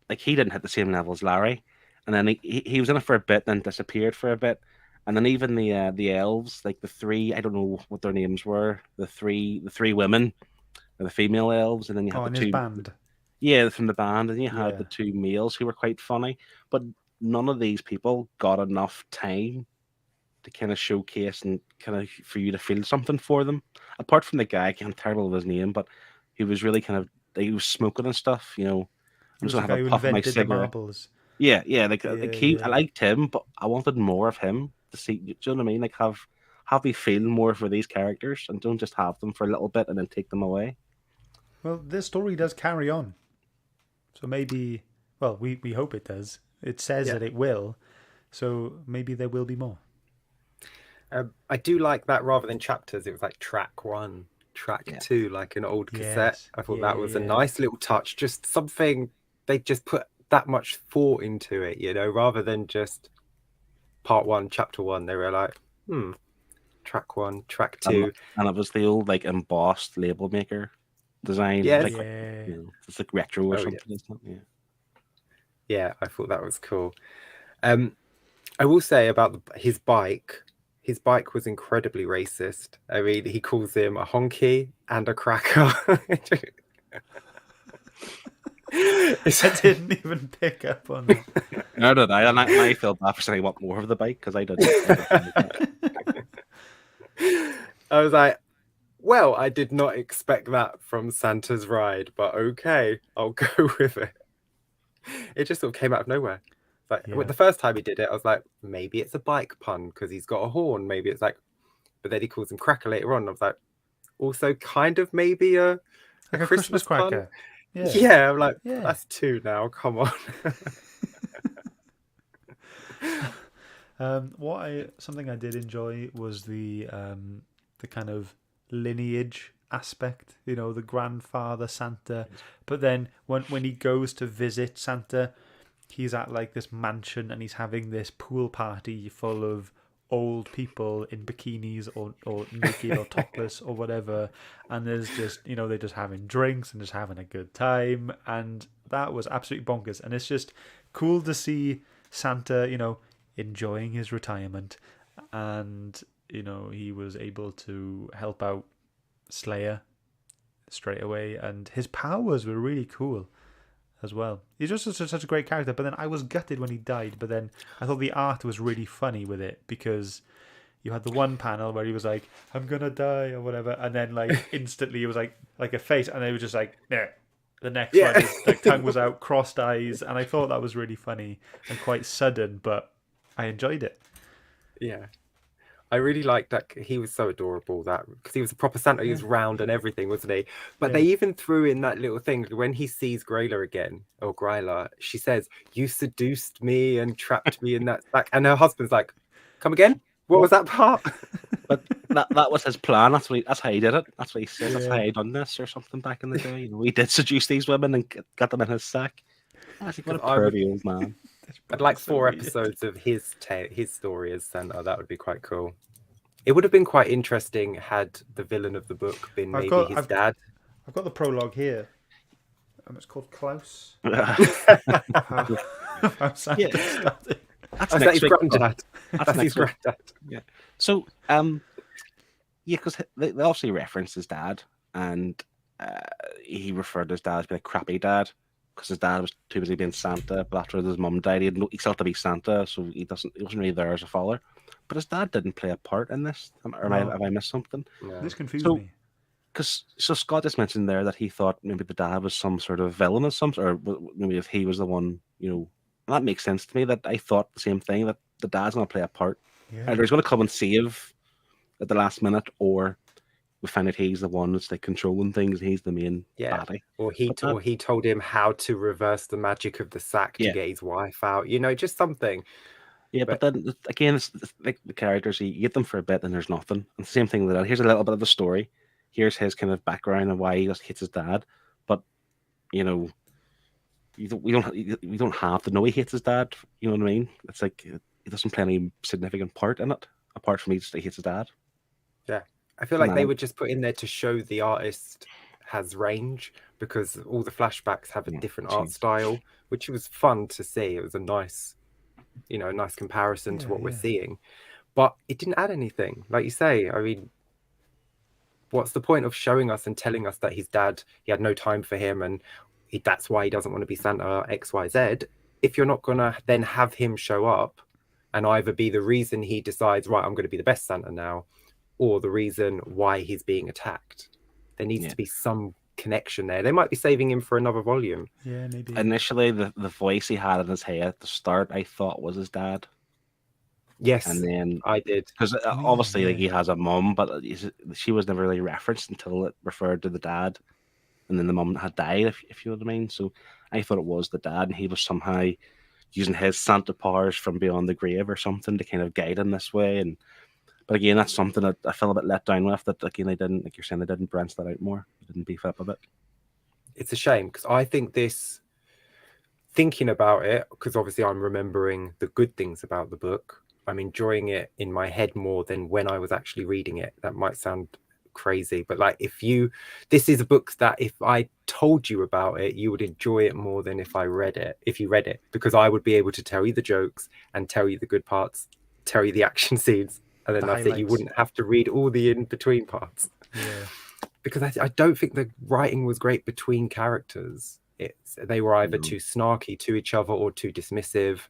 Like, he didn't hit the same level as Larry, and then he was in it for a bit, then disappeared for a bit, and then even the elves, like the 3, I don't know what their names were, the three women, or the female elves, and then you had the 2 band, from the band, and you had the 2 males who were quite funny, but none of these people got enough time to kind of showcase and kind of for you to feel something for them. Apart from the guy, I'm terrible with his name, but he was really he was smoking and stuff, I'm just gonna have a puff of my cigarette. I liked him, but I wanted more of him to see. Do you know what I mean? Like have me feel more for these characters, and don't just have them for a little bit and then take them away. Well, this story does carry on, so maybe. Well, we hope it does. It says that it will, so maybe there will be more. I do like that rather than chapters. It was like track 1, track 2, like an old cassette. I thought that was a nice little touch. Just something. They just put that much thought into it, rather than just part 1, chapter 1. They were like, track 1, track 2. And it was the old, like, embossed label maker design. It's like retro or something, isn't it? Yeah, I thought that was cool. I will say about his bike. His bike was incredibly racist. I mean, he calls him a honky and a cracker. I didn't even pick up on that. No, did I? And I felt bad for saying I want more of the bike because I didn't. I was like, Well, I did not expect that from Santa's Ride, but okay, I'll go with it. It just sort of came out of nowhere. Like Yeah. the first time he did it, I was like, maybe it's a bike pun because he's got a horn. Maybe it's like, but then he calls him Cracker later on. I was like, also kind of maybe a Christmas pun. cracker. Yeah, I'm like, Yeah. that's two now. Come on. Something I did enjoy was the kind of lineage aspect, the grandfather Santa. But then when he goes to visit Santa, he's at like this mansion and he's having this pool party full of old people in bikinis or naked or topless or whatever, and there's just they're just having drinks and just having a good time, and that was absolutely bonkers. And it's just cool to see Santa enjoying his retirement, and he was able to help out Sleigher straight away, and his powers were really cool as well. He's just such a great character. But then I was gutted when he died. But then I thought the art was really funny with it, because you had the one panel where he was like, "I'm gonna die" or whatever, and then like instantly it was like a face, and they were just like, "Yeah." The next one, his like tongue was out, crossed eyes, and I thought that was really funny and quite sudden, but I enjoyed it. Yeah. I really liked that. He was so adorable, that because he was a proper Santa. He was round and everything, wasn't he? But they even threw in that little thing when he sees Grayla again, or Gryla. She says, "You seduced me and trapped me in that sack." And her husband's like, "Come again? What was that part?" But that was his plan. That's how he did it. That's what he said. That's how he done this or something back in the day. He did seduce these women and got them in his sack. What a pervy old man. I'd like 4 episodes of his story as Santa. That would be quite cool. It would have been quite interesting had the villain of the book been his dad. I've got the prologue here. It's called Claus. How Santa started. That's his granddad. That's his granddad. Yeah. So, because they obviously referenced his dad, and he referred to his dad as being a crappy dad, because his dad was too busy being Santa. But after his mum died, he still had to be Santa, so he wasn't really there as a father. But his dad didn't play a part in this. Have I missed something? No. This confused me. So Scott just mentioned there that he thought maybe the dad was some sort of villain of some sort, or maybe if he was the one, and that makes sense to me. That I thought the same thing, that the dad's going to play a part. Yeah. Either he's going to come and save at the last minute, or we find out he's the one that's like controlling things. He's the main baddie. Or he told him how to reverse the magic of the sack to get his wife out. Just something. Yeah, but then again, it's like the characters, you get them for a bit and there's nothing. And the same thing with that. Here's a little bit of the story. Here's his kind of background and why he just hates his dad. But we don't have to know he hates his dad. You know what I mean? It's like he doesn't play any significant part in it, apart from he hates his dad. Yeah, I feel like they were just put in there to show the artist has range, because all the flashbacks have a different art style, which was fun to see. It was a nice comparison to what we're seeing, but it didn't add anything. Like you say, I mean, what's the point of showing us and telling us that his dad, he had no time for him, and that's why he doesn't want to be Santa XYZ, if you're not gonna then have him show up and either be the reason he decides, right, I'm going to be the best Santa now, or the reason why he's being attacked. There needs to be some connection there. They might be saving him for another volume. Yeah, maybe. Initially, the voice he had in his head at the start, I thought was his dad. Yes, and then I did, because obviously like he has a mum, but she was never really referenced until it referred to the dad, and then the mum had died. If you know what I mean. So I thought it was the dad, and he was somehow using his Santa powers from beyond the grave or something to kind of guide him this way. But again, that's something that I feel a bit let down with. That again, they didn't, like you're saying, they didn't branch that out more. They didn't beef up a bit. It's a shame, because I think thinking about it, because obviously I'm remembering the good things about the book, I'm enjoying it in my head more than when I was actually reading it. That might sound crazy, but like this is a book that if I told you about it, you would enjoy it more than if you read it, because I would be able to tell you the jokes and tell you the good parts, tell you the action scenes, and then that's it. You wouldn't have to read all the in-between parts. Yeah. Because I don't think the writing was great between characters. They were either too snarky to each other or too dismissive.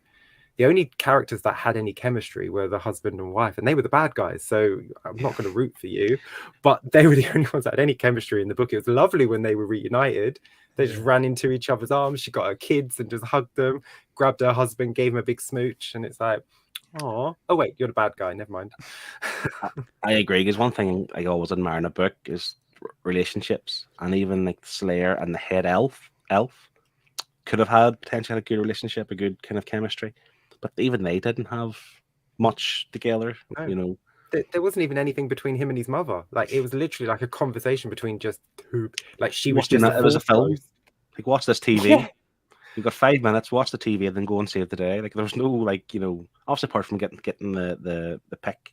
the only characters that had any chemistry were the husband and wife, and they were the bad guys. So I'm not going to root for you, but they were the only ones that had any chemistry in the book. It was lovely when they were reunited. They just ran into each other's arms. She got her kids and just hugged them, grabbed her husband, gave him a big smooch, and it's like, oh wait, you're the bad guy. Never mind. I agree. Because one thing I always admire in a book is relationships, and even like the Slayer and the head elf could have had potentially a good relationship, a good kind of chemistry, but even they didn't have much together. No. You know, there wasn't even anything between him and his mother. Like, it was literally like a conversation between just two. Like, she was just it was a film. clothes. Like, watch this TV. You've got 5 minutes. Watch the TV and then go and save the day. Like, there was no like, you know, obviously apart from getting the pick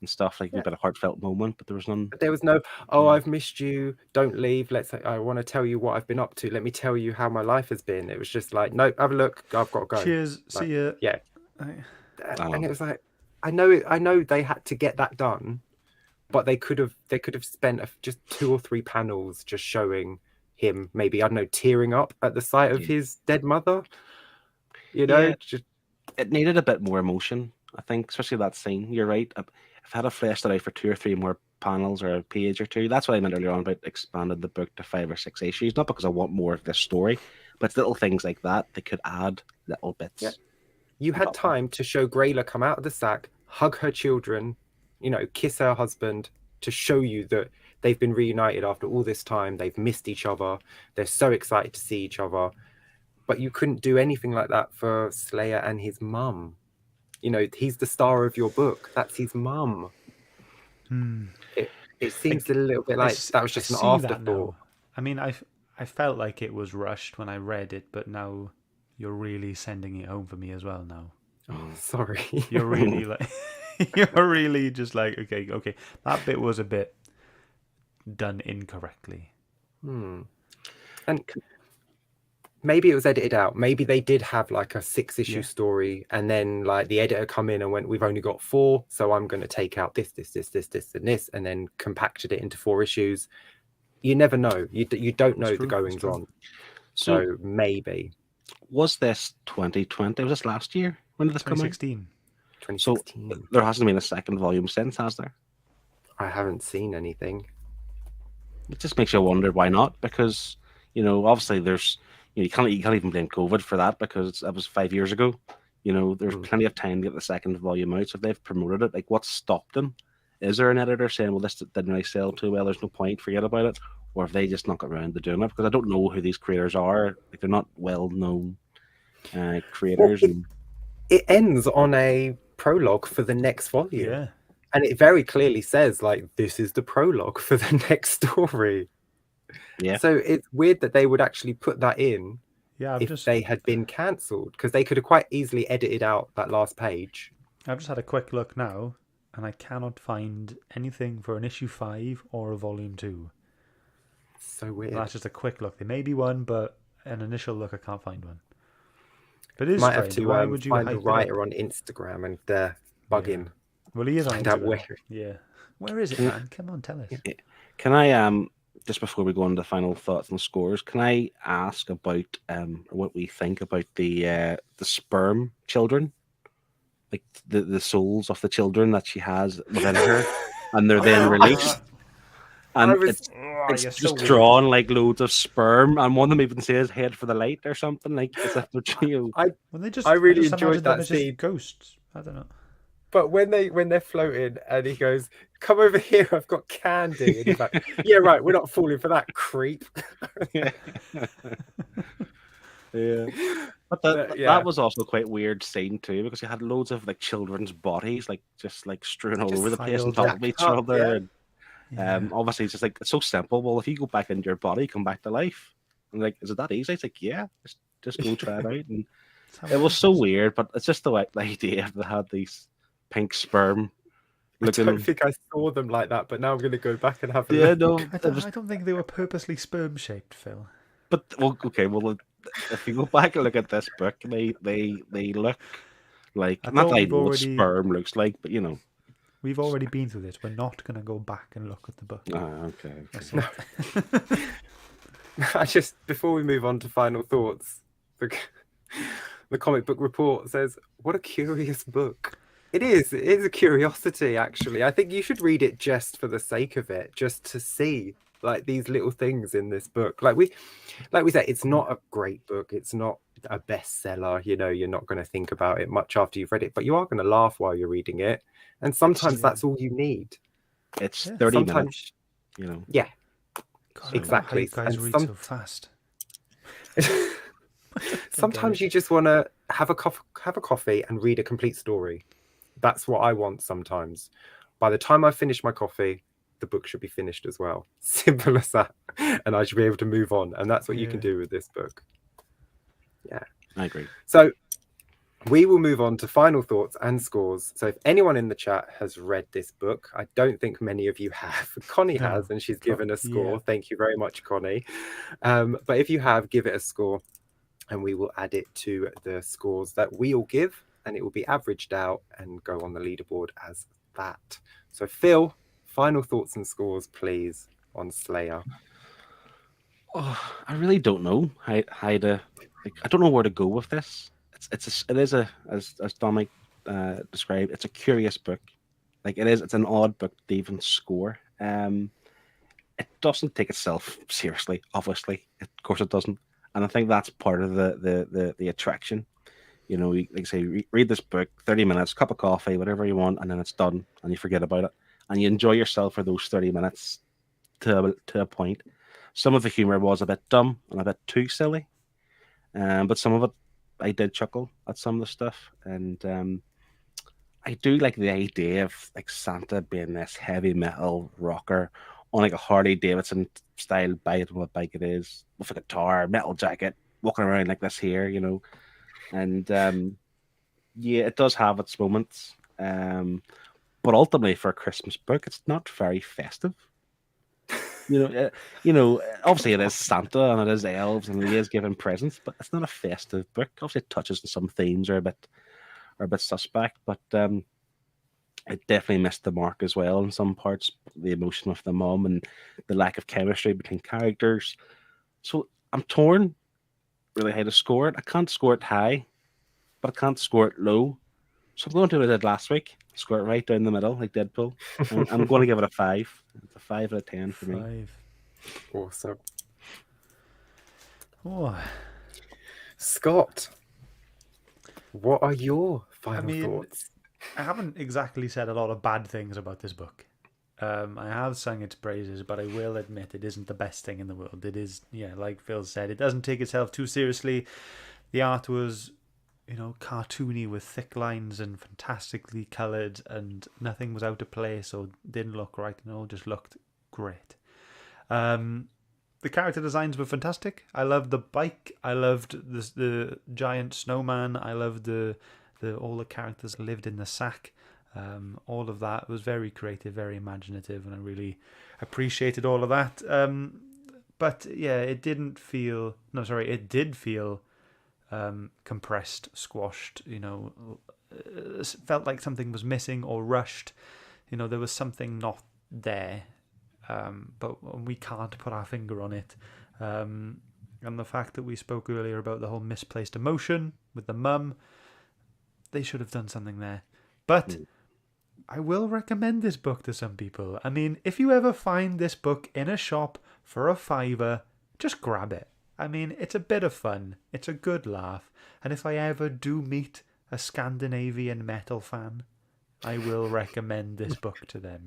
and stuff, like a bit of heartfelt moment, but there was none. There was no, oh, I've missed you. Don't leave. I want to tell you what I've been up to. Let me tell you how my life has been. It was just like, no, have a look. I've got to go. Cheers. Like, See ya. Yeah. And it was like, I know they had to get that done, but they could have spent just 2 or 3 panels just showing him, maybe, I don't know, tearing up at the sight of his dead mother. You know, just it needed a bit more emotion, I think, especially that scene. You're right. If I had a fleshed it out for 2 or 3 more panels or a page or 2, that's what I meant earlier on about expanded the book to 5 or 6 issues. Not because I want more of this story, but little things like that. They could add little bits. Yeah. You had time to show Grayla come out of the sack, hug her children, you know, kiss her husband, to show you that they've been reunited after all this time. They've missed each other. They're so excited to see each other. But you couldn't do anything like that for Sleigher and his mum. You know, he's the star of your book. That's his mum. It seems a little bit like that was just an afterthought. I mean, I felt like it was rushed when I read it, but now you're really sending it home for me as well now. Oh, sorry. You're really like, you're really just like, okay, that bit was a bit done incorrectly. And maybe it was edited out. Maybe they did have like a 6-issue story, and then like the editor come in and went, we've only got 4, so I'm going to take out this, and this, and then compacted it into 4 issues. You never know. You don't know the goings on. So maybe. Was this 2020? Was this last year? When did this come out? 2016. 2016. So there hasn't been a second volume since, has there? I haven't seen anything. It just makes you wonder why not, because, you know, obviously there's, you know, you can't even blame COVID for that, because that was 5 years ago. You know, there's plenty of time to get the second volume out. So if they've promoted it, like, what's stopped them? Is there an editor saying, well, this didn't really sell too well, there's no point, forget about it? Or have they just not got around to doing it? Because I don't know who these creators are. Like, they're not well-known creators. Well, it ends on a prologue for the next volume. Yeah. And it very clearly says, like, this is the prologue for the next story. Yeah. So it's weird that they would actually put that in if they had been cancelled, because they could have quite easily edited out that last page. I've just had a quick look now, and I cannot find anything for an issue 5 or a volume 2. So weird. That's just a quick look. There may be one, but an initial look, I can't find one. But it is Might strange. have to Why would you find the hype it writer up? on Instagram and bug him. Well, he is on Find out Instagram. where. Yeah. Where is it, man? Come on, tell us. Can I just before we go on to final thoughts and scores, can I ask about what we think about the sperm children, like the souls of the children that she has within her, and they're then released, and it's just drawn like loads of sperm, and one of them even says "head for the light" or something, like as if they're, you know. I really enjoyed that scene. Ghosts. I don't know. But when they're floating and he goes, "Come over here, I've got candy," and he's like, "Yeah, right, we're not falling for that, creep." Yeah. But that was also quite weird scene too, because you had loads of like children's bodies like just like strewn all over the place on top of each other. Yeah. And obviously it's just like, it's so simple. Well, if you go back into your body, come back to life. And like, is it that easy? It's like, yeah, just go try it out. And it was so weird, but it's just the idea that had these pink sperm. I don't think I saw them like that, but now I'm going to go back and have a look. No, I don't think they were purposely sperm shaped, Phil. But if you go back and look at this book, they look like, not like what sperm looks like, but you know. We've already been through this. We're not going to go back and look at the book. Okay. I just, before we move on to final thoughts, The comic book report says, "What a curious book." It is. It is a curiosity, actually. I think you should read it just for the sake of it, just to see like these little things in this book. Like we said, it's not a great book. It's not a bestseller. You know, you're not going to think about it much after you've read it, but you are going to laugh while you're reading it. And sometimes that's all you need. It's Yeah. 30 Sometimes, minutes, you know. yeah, God, exactly. I love how you guys And read so fast. sometimes you just want to have a coffee and read a complete story. That's what I want sometimes. By the time I finish my coffee, the book should be finished as well. Simple as that. And I should be able to move on. And that's what you can Yeah. do with this book. Yeah. I agree. So we will move on to final thoughts and scores. So if anyone in the chat has read this book, I don't think many of you have. Connie No, has, and she's given a score. yeah. Thank you very much, Connie. But if you have, give it a score, and we will add it to the scores that we all give, and it will be averaged out and go on the leaderboard as that. So Phil, final thoughts and scores, please, on Sleigher. Oh, I really don't know how to. Like, I don't know where to go with this. It is a as Dominic described. It's a curious book. Like it is. It's an odd book to even score. It doesn't take itself seriously. Obviously, of course, it doesn't. And I think that's part of the attraction. You know, like I say, read this book, 30 minutes, cup of coffee, whatever you want, and then it's done, and you forget about it, and you enjoy yourself for those 30 minutes to a point. Some of the humor was a bit dumb and a bit too silly, but some of it I did chuckle at some of the stuff, and I do like the idea of like Santa being this heavy metal rocker on like a Harley Davidson style bike, I don't know what bike it is, with a guitar, metal jacket, walking around like this here, you know, and yeah, it does have its moments, but ultimately for a Christmas book, it's not very festive. Obviously it is Santa and it is elves and he is giving presents, but it's not a festive book. Obviously, it touches on some themes are a bit suspect, but it definitely missed the mark as well in some parts. The emotion with the mom and the lack of chemistry between characters. So I'm torn, really how to score it. I can't score it high, but I can't score it low. So I'm going to do what I did last week. Score it right down the middle, like Deadpool. I'm going to give it a 5. It's a 5 out of 10 for me. 5. Awesome. Oh, Scott, what are your final mean, thoughts? I haven't exactly said a lot of bad things about this book. I have sung its praises, but I will admit it isn't the best thing in the world. It is, yeah, like Phil said, it doesn't take itself too seriously. The art was, cartoony with thick lines and fantastically coloured, and nothing was out of place or didn't look right, and it all just looked great. The character designs were fantastic. I loved the bike. I loved the giant snowman. I loved all the characters lived in the sack. All of that was very creative, very imaginative, and I really appreciated all of that. But yeah, it did feel compressed, squashed. Felt like something was missing or rushed. There was something not there. But we can't put our finger on it. And the fact that we spoke earlier about the whole misplaced emotion with the mum, they should have done something there. But I will recommend this book to some people. I mean, if you ever find this book in a shop for a £5, just grab it. I mean, it's a bit of fun. It's a good laugh. And if I ever do meet a Scandinavian metal fan, I will recommend this book to them,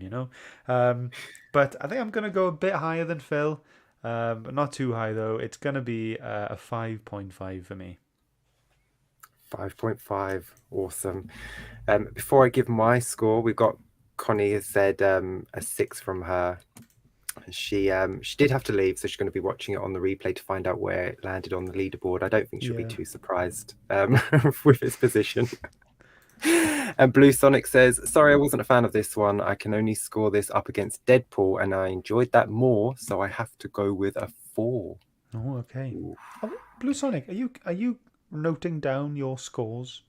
But I think I'm going to go a bit higher than Phil, but not too high, though. It's going to be a 5.5 for me. 5.5. Awesome. Before I give my score, we've got Connie has said a 6 from her. She did have to leave, so she's going to be watching it on the replay to find out where it landed on the leaderboard. I don't think she'll be too surprised with its position. And Blue Sonic says, sorry, I wasn't a fan of this one. I can only score this up against Deadpool, and I enjoyed that more, so I have to go with a 4. Oh, okay. Oh, Blue Sonic, are you noting down your scores?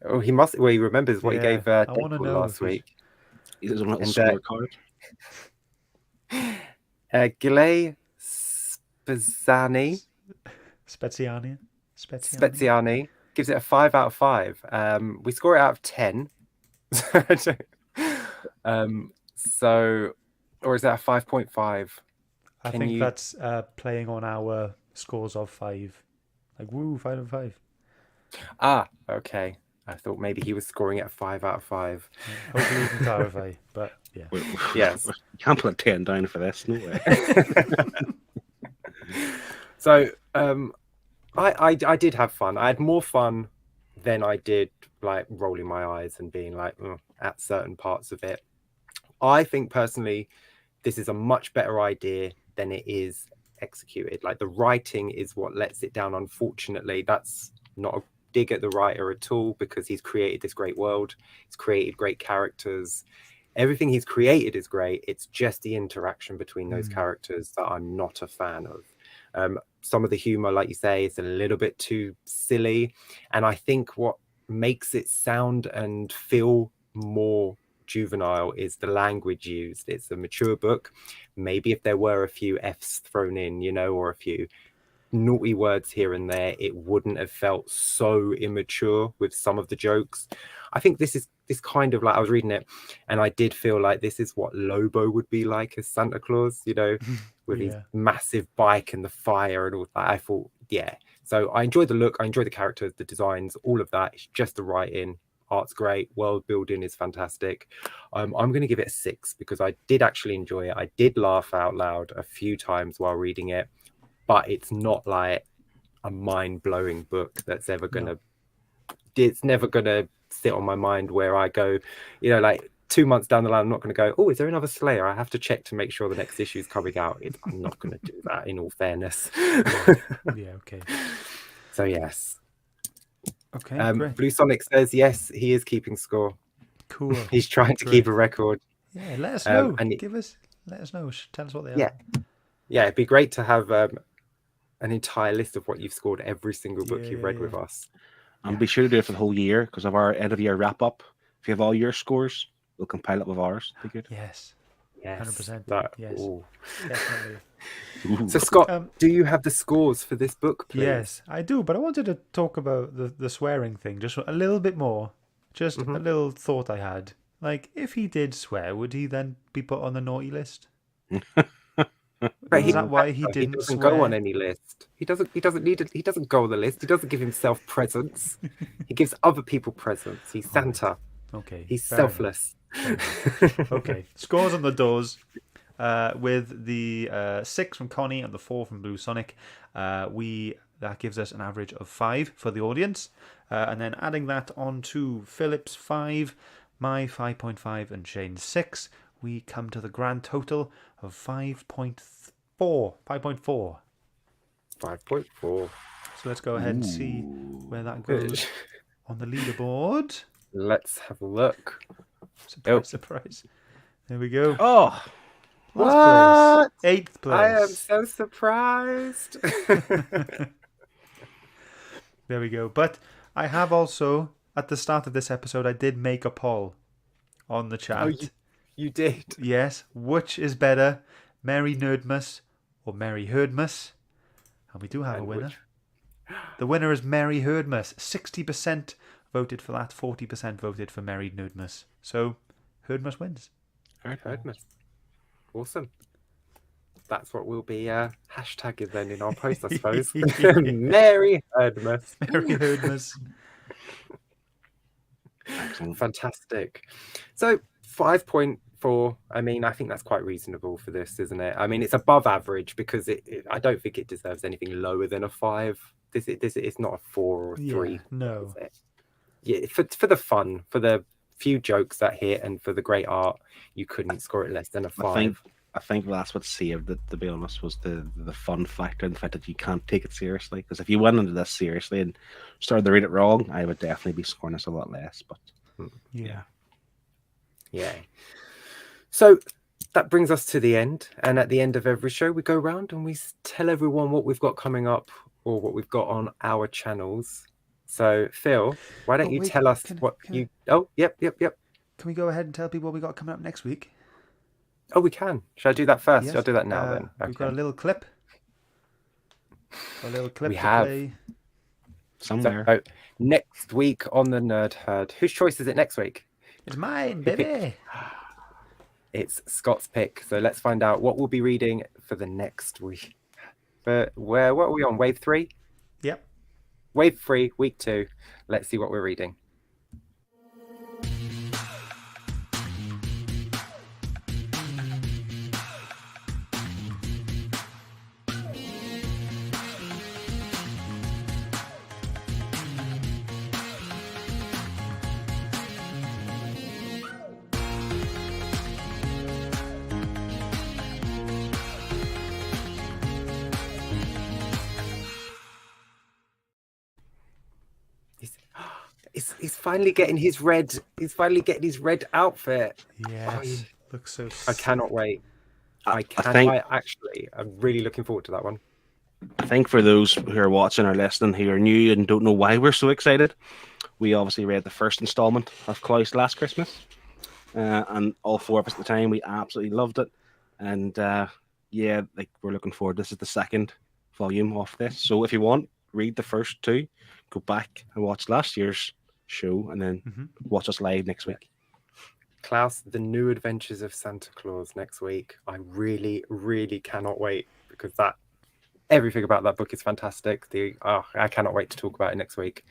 Oh, he must. Well, he remembers what he gave Deadpool last week. He's on a little scorecard. Gillet Speziani Speziani gives it a 5 out of 5. We score it out of 10. So, or is that a 5.5? I think that's playing on our scores of 5. Like, woo, 5 out of 5. Ah, okay. I thought maybe he was scoring it a 5 out of 5. Hopefully you can clarify, but yeah. Yes. You can't put a 10 down for this, no way. So, I did have fun. I had more fun than I did like rolling my eyes and being like at certain parts of it. I think personally, this is a much better idea than it is executed. Like the writing is what lets it down. Unfortunately, that's not a dig at the writer at all, because he's created this great world. He's created great characters. Everything he's created is great. It's just the interaction between those characters that I'm not a fan of. Some of the humor, like you say, is a little bit too silly. And I think what makes it sound and feel more juvenile is the language used. It's a mature book. Maybe if there were a few F's thrown in, you know, or a few naughty words here and there, it wouldn't have felt so immature with some of the jokes. I think this is this kind of like, I was reading it and I did feel like this is what Lobo would be like as Santa Claus, you know, with his massive bike and the fire and all that. I thought, yeah. So I enjoyed the look, I enjoyed the characters, the designs, all of that. It's just the writing. Art's great, world building is fantastic. I'm going to give it a 6 because I did actually enjoy it. I did laugh out loud a few times while reading it, but it's not like a mind-blowing book that's ever going to, it's never going to sit on my mind where I go, you know, like 2 months down the line, I'm not going to go, oh, is there another Sleigher? I have to check to make sure the next issue is coming out. I'm not going to do that, in all fairness. Yeah, okay. So, yes. Okay, great. Blue Sonic says, yes, he is keeping score. Cool. He's trying to keep a record. Yeah, let us know. And let us know. Tell us what they are. Yeah, it'd be great to have an entire list of what you've scored every single book you've read with us. And be sure to do it for the whole year, because of our end of year wrap up. If you have all your scores, we'll compile it with ours. Be good. Yes. Yes. 100%. Yes. Ooh. Definitely. So Scott, do you have the scores for this book, please? Yes, I do, but I wanted to talk about the swearing thing just a little bit more. Just a little thought I had. Like, if he did swear, would he then be put on the naughty list? But is that why he didn't doesn't swear? go on any list. He doesn't go on the list. He doesn't give himself presents. He gives other people presents. He's Santa. Okay. He's selfless. Okay. Scores on the doors. With the 6 from Connie and the 4 from Blue Sonic, that gives us an average of 5 for the audience. And then adding that on to Philip's 5, my 5.5, and Shane's 6, we come to the grand total of 5.4. 5.4. 5.4. So let's go ahead and see where that goes on the leaderboard. Let's have a look. Surprise, surprise. There we go. Oh, what? Place. 8th place. I am so surprised. There we go. But I have also, at the start of this episode, I did make a poll on the chat. Oh, you did? Yes. Which is better, Merry Nerdmas or Merry Herdmas? And we do have a winner. The winner is Merry Herdmas. 60% voted for that, 40% voted for Merry Nerdmas. So, Herdmas wins. Herdmas. Awesome. That's what we'll be hashtagging then in our post, I suppose. Merry Herdmas. Merry Herdmas. Fantastic. So 5.4. I mean, I think that's quite reasonable for this, isn't it? I mean, it's above average because I don't think it deserves anything lower than a 5. This it's not a 4 or a 3. No. Yeah, for the fun, for the few jokes that hit, and for the great art, you couldn't score it less than a 5. I think that's what saved it, to be honest, was the fun factor and the fact that you can't take it seriously. Because if you went into this seriously and started to read it wrong, I would definitely be scoring this a lot less. But yeah. So that brings us to the end, and at the end of every show, we go around and we tell everyone what we've got coming up or what we've got on our channels. So Phil, why don't you tell us what you? Oh, yep. Can we go ahead and tell people what we got coming up next week? Oh, we can. Should I do that first? Yes. I'll do that now then. Okay. We've got a little clip. We have. somewhere. So next week on the Nerd Herd, whose choice is it next week? It's mine, baby. It's Scott's pick. So let's find out what we'll be reading for the next week. But what are we on? Wave 3? Yep. Wave 3, week 2. Let's see what we're reading. He's finally getting his red. He's finally getting his red outfit. Yes. Looks so. I cannot wait. I'm really looking forward to that one. I think for those who are watching or listening who are new and don't know why we're so excited, we obviously read the first installment of Claus last Christmas, and all 4 of us at the time, we absolutely loved it. And yeah, like we're looking forward. This is the 2nd volume of this. So if you want, read the first 2, go back and watch last year's show, and then watch us live next week. Klaus, the New Adventures of Santa Claus next week. I really, really cannot wait, because everything about that book is fantastic. I cannot wait to talk about it next week.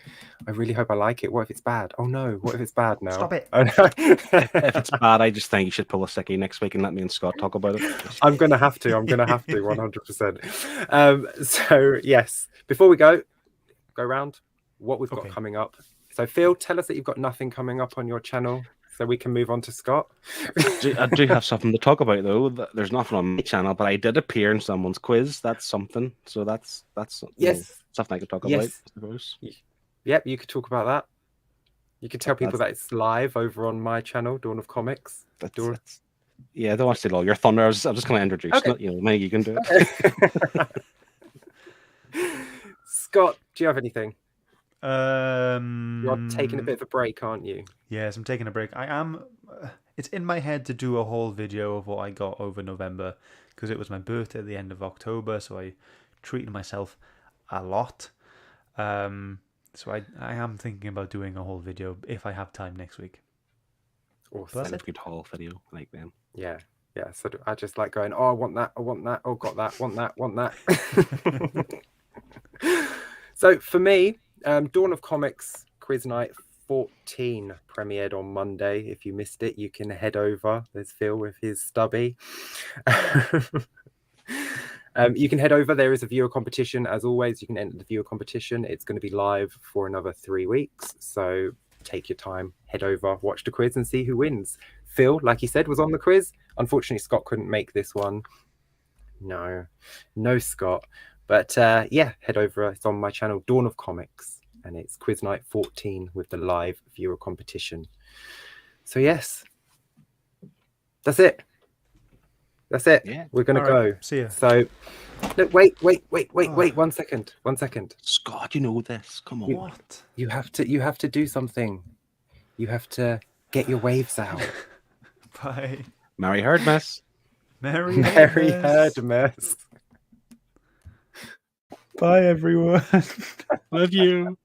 I really hope I like it. What if it's bad? Oh no, what if it's bad now? Stop it. Oh, no. If it's bad, I just think you should pull a sickie next week and let me and Scott talk about it. I'm gonna have to 100%. So yes, before we go round what we've got coming up. So Phil, tell us that you've got nothing coming up on your channel, so we can move on to Scott. I do have something to talk about though. There's nothing on my channel, but I did appear in someone's quiz. That's something. So that's yes, something I could talk about, I suppose. Yep, you could talk about that. You could tell people that it's live over on my channel, Dawn of Comics. Yeah, I don't want to steal all your thunder. I'm just going to introduce it. You know, maybe you can do it. Scott, do you have anything? You're taking a bit of a break, aren't you? Yes, I'm taking a break. I am. It's in my head to do a whole video of what I got over November, because it was my birthday at the end of October, so I treated myself a lot. So I am thinking about doing a whole video if I have time next week. Awesome. That's a good haul video, I like them. Yeah. So I just like going, oh, I want that. Oh, got that. Want that. So for me, Dawn of Comics Quiz Night 14 premiered on Monday. If you missed it, you can head over. There's Phil with his stubby. You can head over. There is a viewer competition. As always, you can enter the viewer competition. It's going to be live for another 3 weeks. So take your time, head over, watch the quiz and see who wins. Phil, like he said, was on the quiz. Unfortunately, Scott couldn't make this one. No, Scott. But yeah, head over. It's on my channel, Dawn of Comics, and it's Quiz Night 14 with the live viewer competition. So yes, that's it. Yeah. We're gonna go. See ya. So look, wait. 1 second. Scott, you know this. Come on. What? You have to do something. You have to get your waves out. Bye. Merry Herdmas. Merry Herdmas. Bye, everyone. Love you.